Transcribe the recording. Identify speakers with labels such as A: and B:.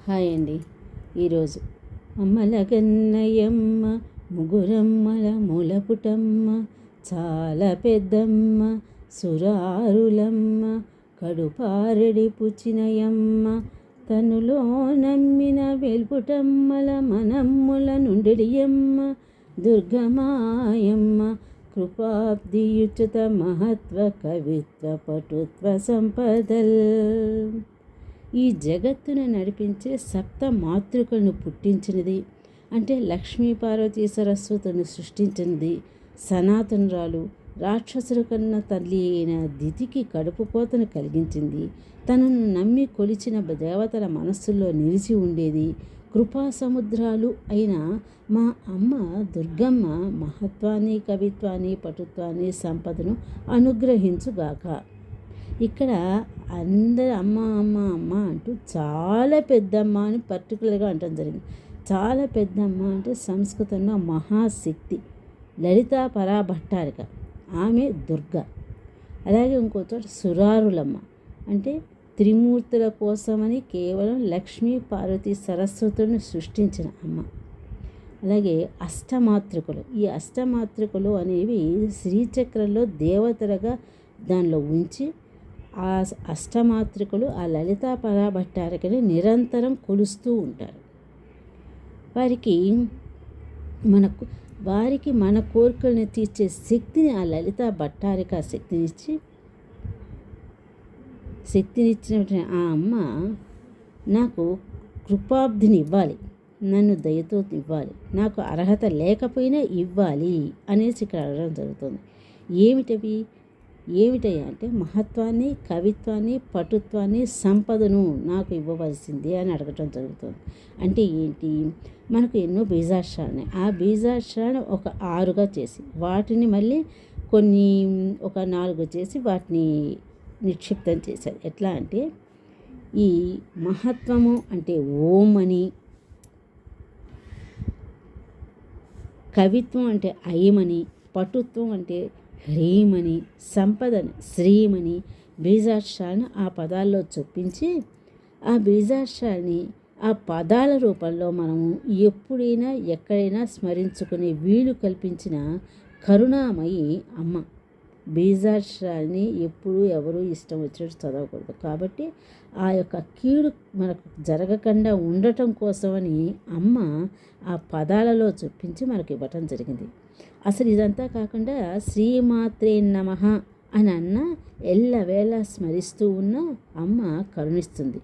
A: Hi అండి. ఈరోజు అమ్మల గన్నయమ్మ ముగురమ్మల మూలపుటమ్మ చాలా పెద్దమ్మ సురారులమ్మ కడుపారెడి పుచ్చినయమ్మ తనులో నమ్మిన వెల్పుటమ్మల మనమ్ముల నుండియమ్మ దుర్గమాయమ్మ కృపాబ్దియుచిత మహత్వ కవిత్వ పటుత్వ సంపదల్. ఈ జగత్తును నడిపించే సప్త మాతృకలను పుట్టించినది, అంటే లక్ష్మీ పార్వతీ సరస్వతులను సృష్టించినది సనాతనురాలు. రాక్షసుల కన్నా తల్లి అయిన దితికి కడుపు కోతను కలిగించింది. తనను నమ్మి కొలిచిన దేవతల మనస్సుల్లో నిలిచి ఉండేది. కృపా సముద్రాలు అయిన మా అమ్మ దుర్గమ్మ మహత్వాన్ని, కవిత్వాన్ని, పటుత్వాన్ని, సంపదను అనుగ్రహించుగాక. ఇక్కడ అందరు అమ్మ అమ్మ అమ్మ అంటూ చాలా పెద్దమ్మ అని పర్టికులర్గా అంటం జరిగింది. చాలా పెద్దమ్మ అంటే సంస్కృతంలో మహాశక్తి, లలితా పరాభట్టారిక, ఆమె దుర్గ. అలాగే ఇంకో చోట సురారులమ్మ అంటే త్రిమూర్తుల కోసమని కేవలం లక్ష్మీ పార్వతీ సరస్వతులను సృష్టించిన అమ్మ. అలాగే అష్టమాతృకలు. ఈ అష్టమాతృకలు అనేవి శ్రీచక్రంలో దేవతలుగా దానిలో ఉంచి ఆ అష్టమాతృకలు ఆ లలితా పరాభట్టారికని నిరంతరం కొలుస్తూ ఉంటారు. వారికి మన కోరికలను తీర్చే శక్తిని ఆ లలితా భట్టారిక శక్తినిచ్చినటువంటి ఆ అమ్మ నాకు కృపాబ్ధిని ఇవ్వాలి, నన్ను దయతో ఇవ్వాలి, నాకు అర్హత లేకపోయినా ఇవ్వాలి అనేసి ఇక్కడ అడగడం జరుగుతుంది. ఏమిటయ్యా అంటే మహత్వాన్ని, కవిత్వాన్ని, పటుత్వాన్ని, సంపదను నాకు ఇవ్వవలసింది అని అడగటం జరుగుతుంది. అంటే ఏంటి, మనకు ఎన్నో బీజాక్షరాలు, ఆ బీజాక్షరాన్ని ఒక 6గా చేసి వాటిని మళ్ళీ ఒక 4 చేసి వాటిని నిక్షిప్తం చేశారు. ఎట్లా అంటే ఈ మహత్వము అంటే ఓం అని, కవిత్వం అంటే ఐమని, పటుత్వం అంటే హ్రీమని, సంపదని శ్రీమని బీజాక్షరాలను ఆ పదాల్లో చొప్పించి ఆ బీజాక్షరాన్ని ఆ పదాల రూపంలో మనము ఎప్పుడైనా ఎక్కడైనా స్మరించుకునే వీలు కల్పించిన కరుణామయి అమ్మ. బీజాక్షరాన్ని ఎప్పుడు ఎవరు ఇష్టం వచ్చినట్టు చదవకూడదు. కాబట్టి ఆ యొక్క కీడు మనకు జరగకుండా ఉండటం కోసమని అమ్మ ఆ పదాలలో చొప్పించి మనకు ఇవ్వటం జరిగింది. అసలు ఇదంతా కాకుండా శ్రీమాత్రే నమః అని అన్న ఎల్లవేళ స్మరిస్తూ ఉన్న అమ్మ కరుణిస్తుంది.